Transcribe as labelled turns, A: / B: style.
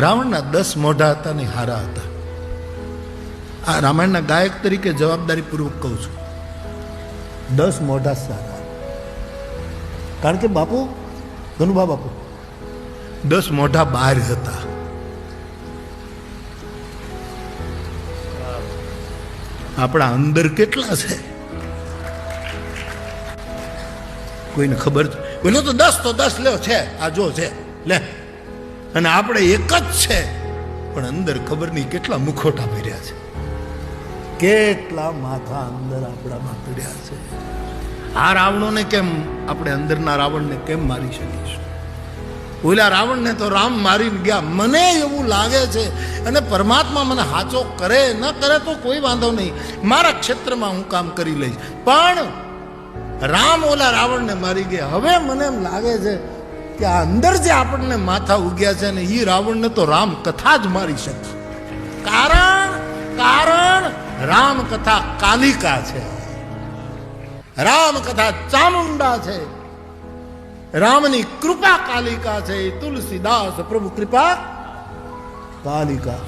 A: રાવણના 10 મોઢા હતા ને હારા હતા. આ રામાયણના ગાયક તરીકે જવાબદારી પૂર્વક કહું છું, 10 મોઢા સારા. કારણ કે બાપુ ધનુભા બાપુ 10 મોઢા બહાર હતા. આપણા અંદર કેટલા છે કોઈને ખબર છે? બોલો તો 10 લ્યો છે, આ જો છે લે, અને આપણે એક જ છે, પણ અંદર ખબર નહીં કેટલા મુખોટા પહેર્યા છે, કેટલા માથા અંદર આપણામાં પડ્યા છે. આ રાવણોને કેમ આપણે અંદરના રાવણને કેમ મારી શકીશું? ઓલા રાવણને તો રામ મારીને ગયા. મને એવું લાગે છે, અને પરમાત્મા મને હાચો કરે ન કરે તો કોઈ વાંધો નહીં, મારા ક્ષેત્રમાં હું કામ કરી લઈશ, પણ રામ ઓલા રાવણને મારી ગયા. હવે મને એમ લાગે છે કે આ અંદર જે આપણને માથા ઉગ્યા છે ને, એ રાવણને તો રામ કથા જ મારી શકશે. કારણ રામ કથા કાલિકા છે, રામ કથા ચામુંડા છે, રામની કૃપા કાલિકા છે. તુલસીદાસ પ્રભુ કૃપા કાલિકા.